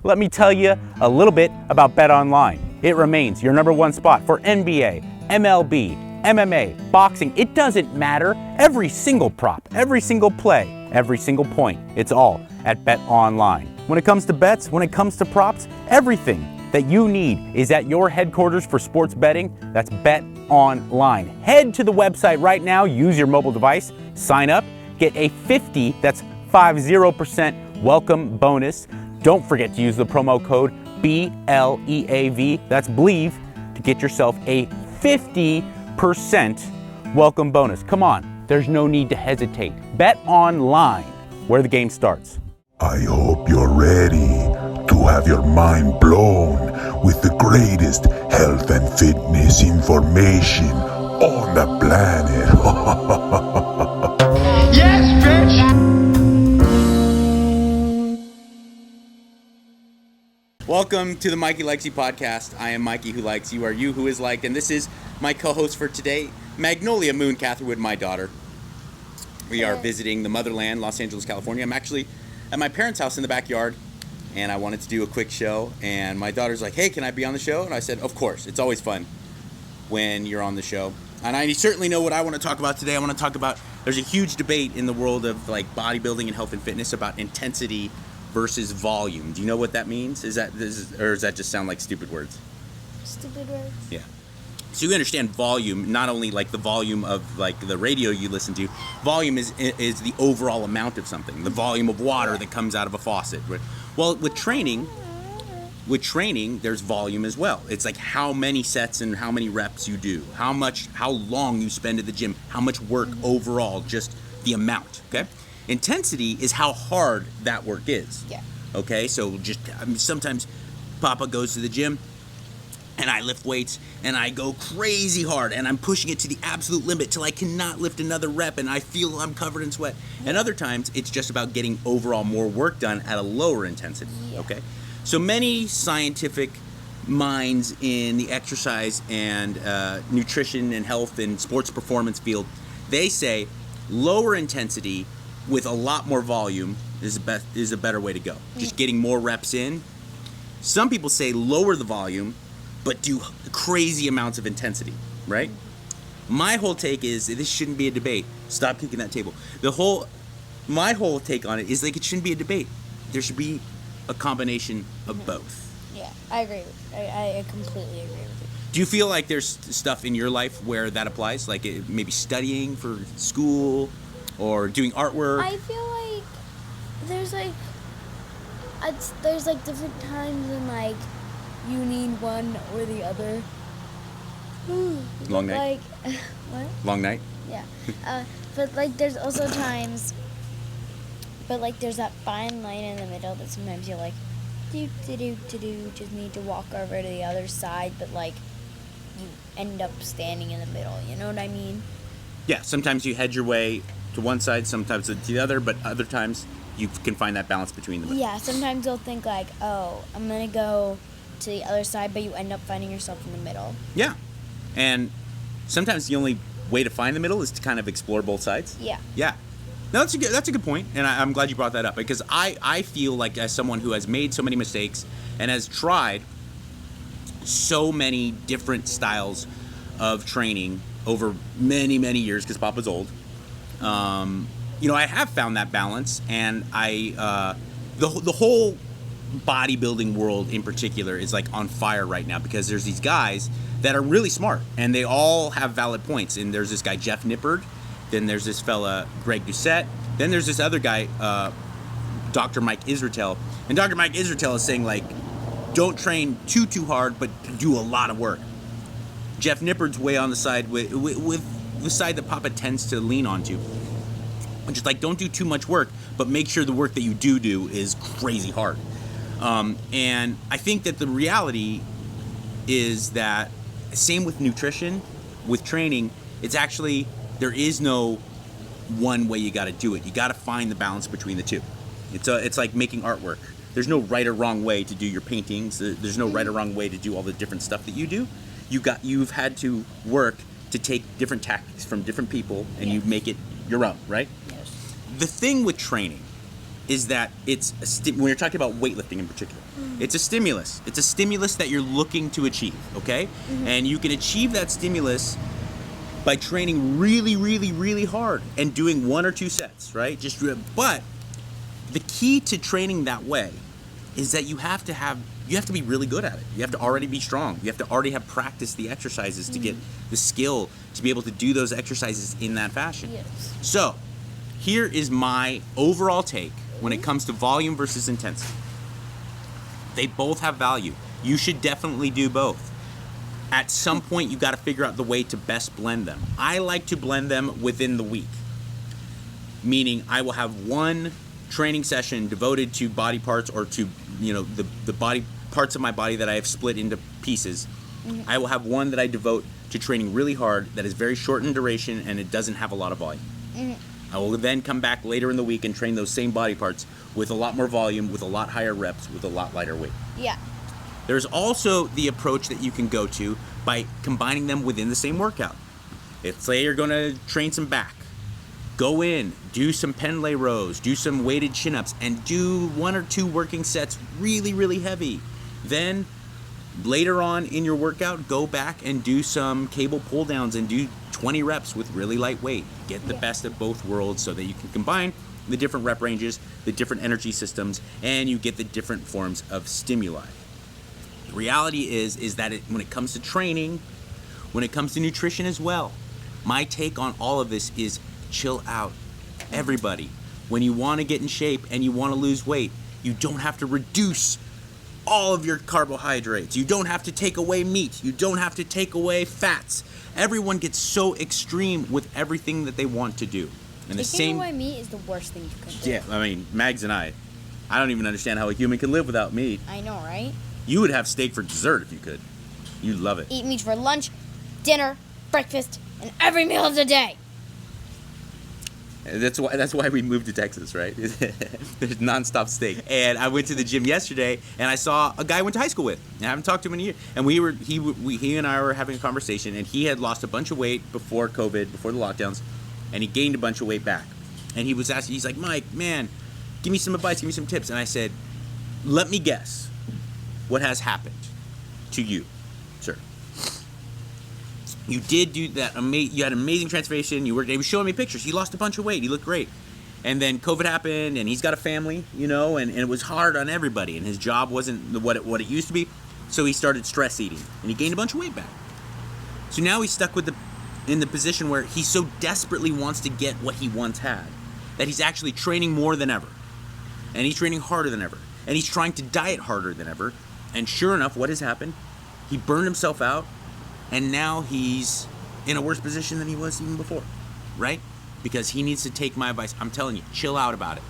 Let me tell you a little bit about Bet Online. It remains your number one spot for NBA, MLB, MMA, boxing. It doesn't matter. Every single prop, every single play, every single point, it's all at Bet Online. When it comes to bets, when it comes to props, everything that you need is at your headquarters for sports betting. That's Bet Online. Head to the website right now, use your mobile device, sign up, get a 50% welcome bonus. Don't forget to use the promo code BLEAV, that's Believe, to get yourself a 50% welcome bonus. Come on, there's no need to hesitate. Bet Online, where the game starts. I hope you're ready to have your mind blown with the greatest health and fitness information on the planet. Yes, bitch! Welcome to the Mikey Likes You podcast. I am Mikey Who Likes You, are you who is liked, and this is my co-host for today, Magnolia Moon Catherwood, my daughter. We are visiting the motherland, Los Angeles, California. I'm actually at my parents' house in the backyard, and I wanted to do a quick show, and my daughter's like, hey, can I be on the show? And I said, of course. It's always fun when you're on the show. And I certainly know what I want to talk about today. I want to talk about, there's a huge debate in the world of like bodybuilding and health and fitness about intensity versus volume. Do you know what that means? Or does that just sound like stupid words? Stupid words? Yeah. So you understand volume, not only like the volume of like the radio you listen to. Volume is the overall amount of something, the volume of water that comes out of a faucet. Well, with training, there's volume as well. It's like how many sets and how many reps you do, how long you spend at the gym, how much work overall, just the amount. Okay. Intensity is how hard that work is. Yeah. Okay. So sometimes Papa goes to the gym, and I lift weights, and I go crazy hard, and I'm pushing it to the absolute limit till I cannot lift another rep, and I feel I'm covered in sweat. And other times, it's just about getting overall more work done at a lower intensity, okay? So many scientific minds in the exercise and nutrition and health and sports performance field, they say lower intensity with a lot more volume is a better way to go. Just getting more reps in. Some people say lower the volume, but do crazy amounts of intensity, right? My whole take is this shouldn't be a debate. Stop kicking that table. My whole take on it is like it shouldn't be a debate. There should be a combination of both. Yeah, I agree with you. I completely agree with you. Do you feel like there's stuff in your life where that applies? Like maybe studying for school or doing artwork? I feel like there's different times when like you need one or the other. Long night? Like, what? Long night? Yeah. But, like, there's also times, but, like, there's that fine line in the middle that sometimes you're like, just need to walk over to the other side, but, like, you end up standing in the middle. You know what I mean? Yeah, sometimes you head your way to one side, sometimes to the other, but other times you can find that balance between them. Yeah, sometimes you'll think, like, oh, I'm going to go to the other side, but you end up finding yourself in the middle. Yeah, and sometimes the only way to find the middle is to kind of explore both sides. Yeah. Yeah. No, that's a good point, and I'm glad you brought that up, because I feel like as someone who has made so many mistakes and has tried so many different styles of training over many, many years, because Papa's old, I have found that balance, and the whole bodybuilding world in particular is like on fire right now, because there's these guys that are really smart and they all have valid points. And there's this guy Jeff Nippard, then there's this fella Greg Doucette, then there's this other guy Dr. Mike Israetel. And Dr. Mike Israetel is saying, like, don't train too hard, but do a lot of work. Jeff Nippard's way on the side with the side that Papa tends to lean onto, which is like, don't do too much work, but make sure the work that you do is crazy hard. And I think that the reality is that same with nutrition, with training, it's actually, there is no one way you got to do it. You got to find the balance between the two. It's like making artwork. There's no right or wrong way to do your paintings. There's no right or wrong way to do all the different stuff that you do. You've had to work to take different tactics from different people, and you make it your own, right? Yes. The thing with training is that it's when you're talking about weightlifting in particular, it's a stimulus. It's a stimulus that you're looking to achieve, okay? And you can achieve that stimulus by training really, really, really hard and doing 1 or 2 sets, right? But the key to training that way is that you have to be really good at it. You have to already be strong. You have to already have practiced the exercises to get the skill to be able to do those exercises in that fashion. Yes. So, here is my overall take when it comes to volume versus intensity. They both have value. You should definitely do both. At some point, you got to figure out the way to best blend them. I like to blend them within the week, meaning I will have one training session devoted to body parts or to the body parts of my body that I have split into pieces. I will have one that I devote to training really hard that is very short in duration and it doesn't have a lot of volume. I will then come back later in the week and train those same body parts with a lot more volume, with a lot higher reps, with a lot lighter weight. Yeah. There's also the approach that you can go to by combining them within the same workout. If, say, you're going to train some back, go in, do some pendlay rows, do some weighted chin-ups, and do 1 or 2 working sets really, really heavy. Then later on in your workout, go back and do some cable pull downs and do 20 reps with really light weight. Get the best of both worlds so that you can combine the different rep ranges, the different energy systems, and you get the different forms of stimuli. The reality is that when it comes to training, when it comes to nutrition as well, my take on all of this is chill out. Everybody, when you want to get in shape and you want to lose weight, you don't have to reduce all of your carbohydrates. You don't have to take away meat. You don't have to take away fats. Everyone gets so extreme with everything that they want to do. And Taking away meat is the worst thing you can do. Yeah, I mean, Mags and I don't even understand how a human can live without meat. I know, right? You would have steak for dessert if you could. You'd love it. Eat meat for lunch, dinner, breakfast, and every meal of the day. That's why we moved to Texas, right? There's nonstop steak. And I went to the gym yesterday, and I saw a guy I went to high school with. And I haven't talked to him in a year. And he and I were having a conversation, and he had lost a bunch of weight before COVID, before the lockdowns, and he gained a bunch of weight back. And he was asking, he's like, Mike, man, give me some advice, give me some tips. And I said, let me guess what has happened to you, sir. You did do that. You had an amazing transformation. He was showing me pictures. He lost a bunch of weight. He looked great. And then COVID happened, and he's got a family, and it was hard on everybody. And his job wasn't what it used to be. So he started stress eating, and he gained a bunch of weight back. So now he's stuck in the position where he so desperately wants to get what he once had that he's actually training more than ever, and he's training harder than ever, and he's trying to diet harder than ever. And sure enough, what has happened? He burned himself out. And now he's in a worse position than he was even before, right? Because he needs to take my advice. I'm telling you, chill out about it.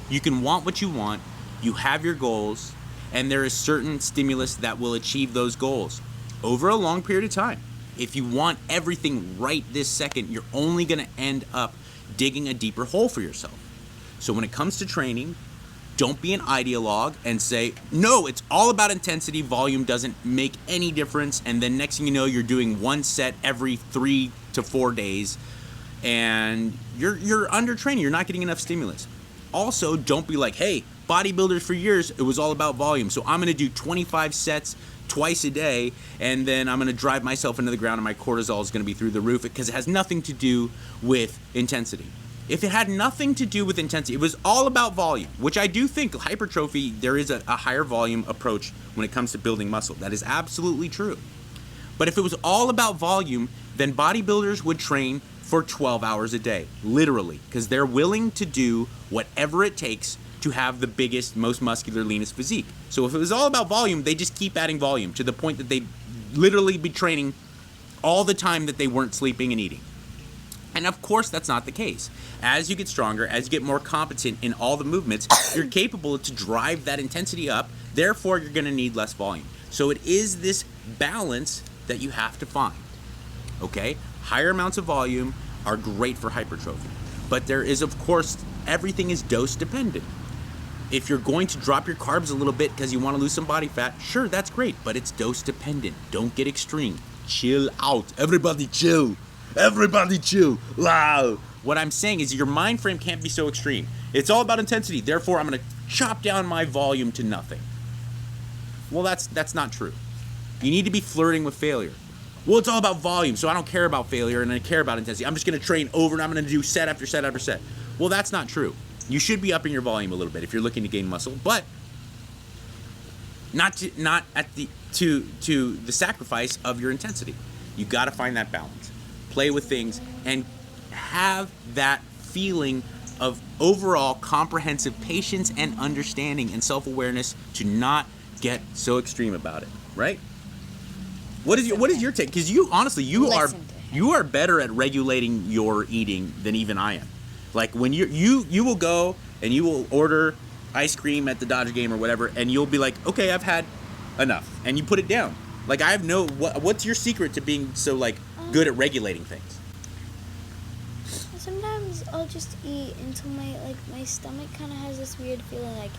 You can want what you want. You have your goals. And there is certain stimulus that will achieve those goals over a long period of time. If you want everything right this second, you're only going to end up digging a deeper hole for yourself. So when it comes to training, don't be an ideologue and say, no, it's all about intensity. Volume doesn't make any difference. And then next thing you know, you're doing 1 set every 3 to 4 days. And you're under training. You're not getting enough stimulus. Also, don't be like, hey, bodybuilders for years, it was all about volume. So I'm going to do 25 sets twice a day. And then I'm going to drive myself into the ground and my cortisol is going to be through the roof because it has nothing to do with intensity. If it had nothing to do with intensity, it was all about volume, which I do think hypertrophy, there is a higher volume approach when it comes to building muscle. That is absolutely true. But if it was all about volume, then bodybuilders would train for 12 hours a day, literally, because they're willing to do whatever it takes to have the biggest, most muscular, leanest physique. So if it was all about volume, they just keep adding volume to the point that they'd literally be training all the time that they weren't sleeping and eating. And of course, that's not the case. As you get stronger, as you get more competent in all the movements, you're capable to drive that intensity up. Therefore, you're going to need less volume. So it is this balance that you have to find. Okay? Higher amounts of volume are great for hypertrophy. But there is, of course, everything is dose dependent. If you're going to drop your carbs a little bit because you want to lose some body fat, sure, that's great. But it's dose dependent. Don't get extreme. Chill out. Everybody chill. Everybody chill. Wow. What I'm saying is your mind frame can't be so extreme. It's all about intensity. Therefore, I'm going to chop down my volume to nothing. Well, that's not true. You need to be flirting with failure. Well, it's all about volume, so I don't care about failure and I care about intensity. I'm just going to train over and I'm going to do set after set after set. Well, that's not true. You should be upping your volume a little bit if you're looking to gain muscle, but not at the to the sacrifice of your intensity. You got to find that balance. Play with things and have that feeling of overall comprehensive patience and understanding and self-awareness to not get so extreme about it, right? What is your take? Because you honestly you are better at regulating your eating than even I am. Like when you will go and you will order ice cream at the Dodger game or whatever, and you'll be like, okay, I've had enough, and you put it down. Like I have what's your secret to being so like good at regulating things? Sometimes I'll just eat until my stomach kind of has this weird feeling like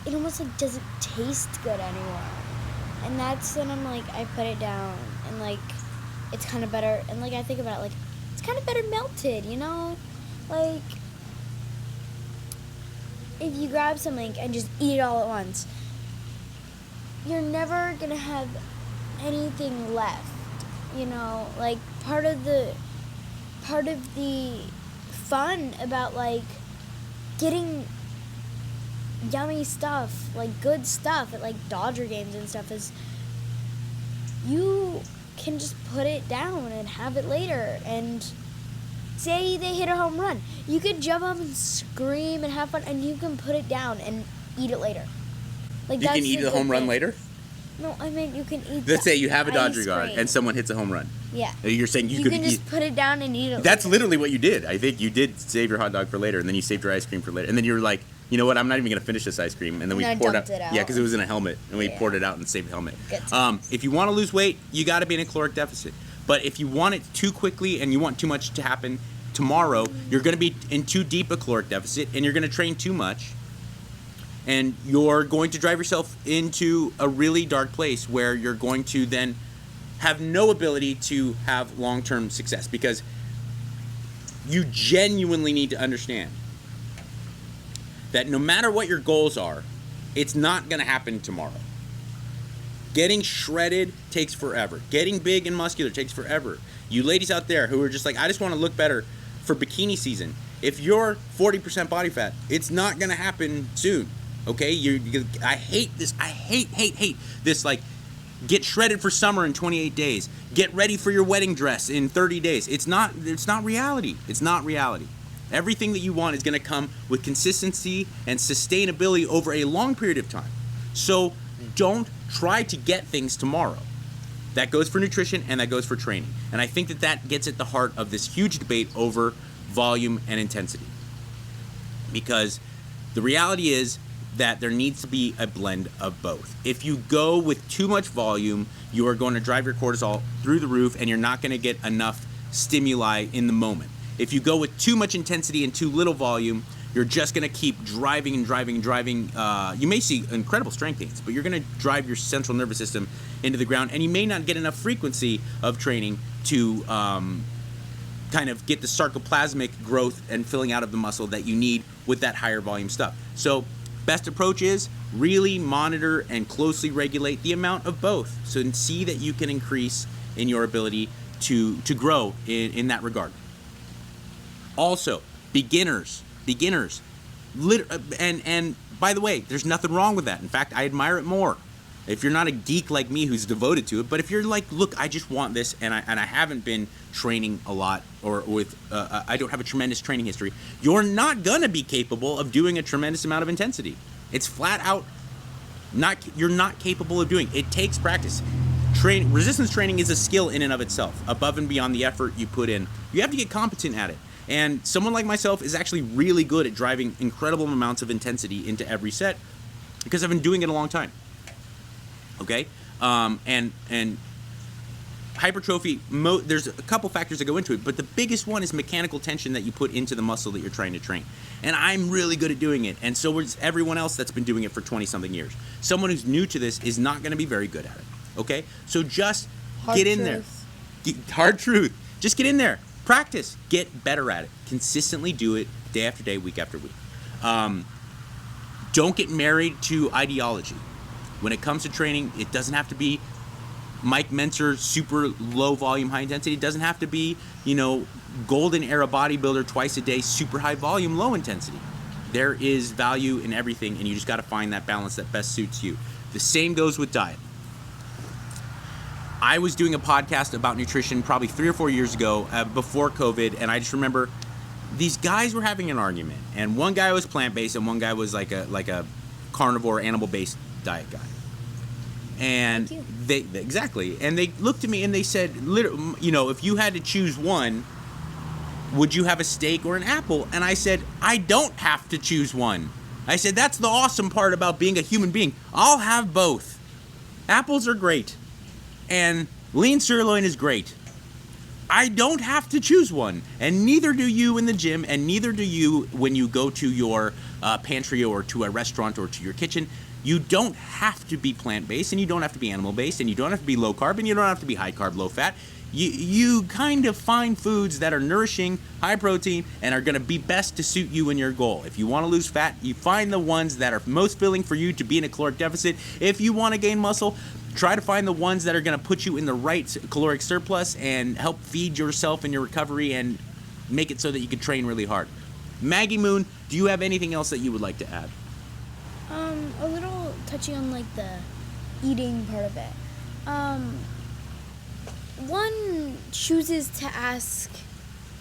it almost like doesn't taste good anymore. And that's when I'm like, I put it down, and like, it's kind of better, and like, I think about it, like, it's kind of better melted, you know? Like, if you grab something and just eat it all at once, you're never gonna have anything left, you know? Like, part of the fun about, like, getting yummy stuff, like good stuff at like Dodger games and stuff is you can just put it down and have it later. And say they hit a home run, you could jump up and scream and have fun, and you can put it down and eat it later. Like you can eat the home run later? No, I mean you can eat. Let's say you have a Dodger guard and someone hits a home run. Yeah. You're saying you can just put it down and eat it. That's literally what you did. I think you did save your hot dog for later, and then you saved your ice cream for later, and then you were like, you know what? I'm not even gonna finish this ice cream, and then we poured it out. Yeah, because it was in a helmet, and we poured it out and saved the helmet. If you want to lose weight, you got to be in a caloric deficit. But if you want it too quickly and you want too much to happen tomorrow, you're gonna be in too deep a caloric deficit, and you're gonna train too much, and you're going to drive yourself into a really dark place where you're going to then have no ability to have long-term success, because you genuinely need to understand that no matter what your goals are, it's not going to happen tomorrow. Getting shredded takes forever. Getting big and muscular takes forever. You ladies out there who are just like, I just want to look better for bikini season. If you're 40% body fat, it's not going to happen soon. Okay? I hate this. I hate this, like, get shredded for summer in 28 days. Get ready for your wedding dress in 30 days. It's not reality. It's not reality. Everything that you want is going to come with consistency and sustainability over a long period of time. So don't try to get things tomorrow. That goes for nutrition and that goes for training. And I think that gets at the heart of this huge debate over volume and intensity. Because the reality is that there needs to be a blend of both. If you go with too much volume, you are going to drive your cortisol through the roof, and you're not going to get enough stimuli in the moment. If you go with too much intensity and too little volume, you're just going to keep driving. You may see incredible strength gains, but you're going to drive your central nervous system into the ground, and you may not get enough frequency of training to kind of get the sarcoplasmic growth and filling out of the muscle that you need with that higher volume stuff. So best approach is really monitor and closely regulate the amount of both, so see that you can increase in your ability to grow in that regard. Also, beginners, and by the way, there's nothing wrong with that. In fact, I admire it more. If you're not a geek like me who's devoted to it, but if you're like, look, I just want this, and I haven't been training a lot, or I don't have a tremendous training history, you're not gonna be capable of doing a tremendous amount of intensity. It's flat out you're not capable of doing. It takes practice. Resistance training is a skill in and of itself, above and beyond the effort you put in. You have to get competent at it. And someone like myself is actually really good at driving incredible amounts of intensity into every set because I've been doing it a long time. Okay? And hypertrophy, there's a couple factors that go into it, but the biggest one is mechanical tension that you put into the muscle that you're trying to train. And I'm really good at doing it, and so is everyone else that's been doing it for 20-something years. Someone who's new to this is not going to be very good at it. Okay? So just get in there. Hard truth. Just get in there. Practice. Get better at it. Consistently do it day after day, week after week. Don't get married to ideology. When it comes to training, it doesn't have to be Mike Mentzer, super low volume, high intensity. It doesn't have to be, golden era bodybuilder twice a day, super high volume, low intensity. There is value in everything, and you just got to find that balance that best suits you. The same goes with diet. I was doing a podcast about nutrition probably 3 or 4 years ago before COVID, and I just remember these guys were having an argument, and one guy was plant-based and one guy was like a carnivore, animal-based diet guy. And they looked at me and they said, if you had to choose one, would you have a steak or an apple? And I said, I don't have to choose one. I said, that's the awesome part about being a human being. I'll have both. Apples are great. And lean sirloin is great. I don't have to choose one. And neither do you in the gym, and neither do you when you go to your pantry or to a restaurant or to your kitchen. You don't have to be plant-based, and you don't have to be animal-based, and you don't have to be low-carb, and you don't have to be high-carb, low-fat. You kind of find foods that are nourishing, high-protein, and are going to be best to suit you and your goal. If you want to lose fat, you find the ones that are most filling for you to be in a caloric deficit. If you want to gain muscle, try to find the ones that are going to put you in the right caloric surplus and help feed yourself and your recovery and make it so that you can train really hard. Maggie Moon, do you have anything else that you would like to add? A little touching on like the eating part of it. One chooses to ask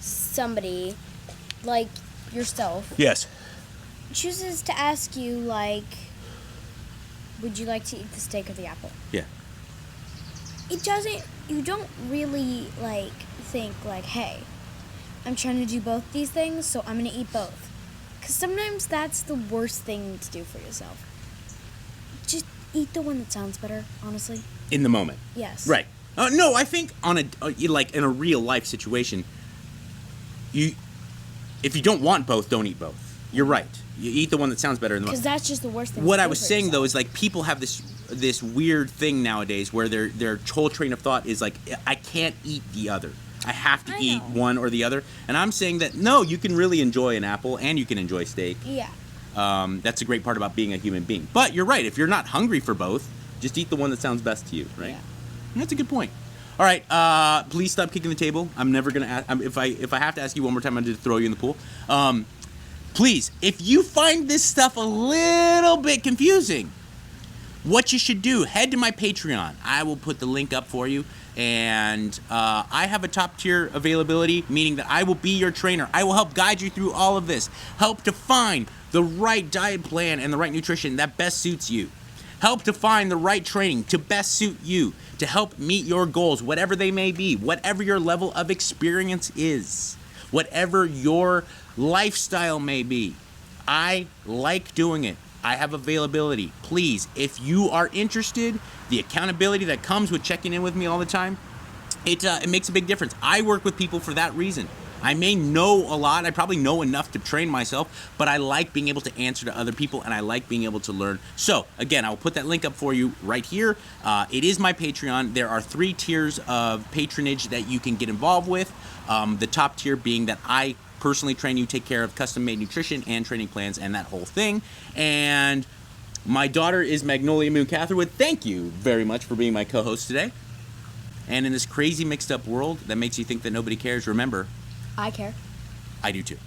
somebody, like yourself, Yes. chooses to ask you, like, would you like to eat the steak or the apple? Yeah. You don't really, like, think, like, hey, I'm trying to do both these things, so I'm going to eat both. Because sometimes that's the worst thing to do for yourself. Just eat the one that sounds better, honestly. In the moment. Yes. Right. No, I think on in a real life situation, if you don't want both, don't eat both. You're right. You eat the one that sounds better in the moment. Because that's just the worst thing. What to I do was for saying yourself. though is like people have this weird thing nowadays where their whole train of thought is like, I can't eat the other. I have to eat one or the other. And I'm saying that no, you can really enjoy an apple and you can enjoy steak. Yeah. That's a great part about being a human being. But you're right. If you're not hungry for both, just eat the one that sounds best to you. Right. Yeah. That's a good point. All right, please stop kicking the table. I'm never gonna ask. If I have to ask you one more time, I'm gonna throw you in the pool. Please, if you find this stuff a little bit confusing, what you should do, head to my Patreon. I will put the link up for you. And I have a top tier availability, meaning that I will be your trainer. I will help guide you through all of this. Help to find the right diet plan and the right nutrition that best suits you. Help to find the right training to best suit you, to help meet your goals, whatever they may be, whatever your level of experience is, whatever your lifestyle may be. I like doing it. I have availability. Please, if you are interested, the accountability that comes with checking in with me all the time, it makes a big difference. I work with people for that reason. I may know a lot. I probably know enough to train myself, but I like being able to answer to other people, and I like being able to learn. So, again, I will put that link up for you right here. It is my Patreon. There are 3 tiers of patronage that you can get involved with. The top tier being that I personally train you, take care of custom-made nutrition and training plans and that whole thing. And my daughter is Magnolia Moon Catherwood. Thank you very much for being my co-host today. And in this crazy mixed-up world that makes you think that nobody cares, remember, I care. I do too.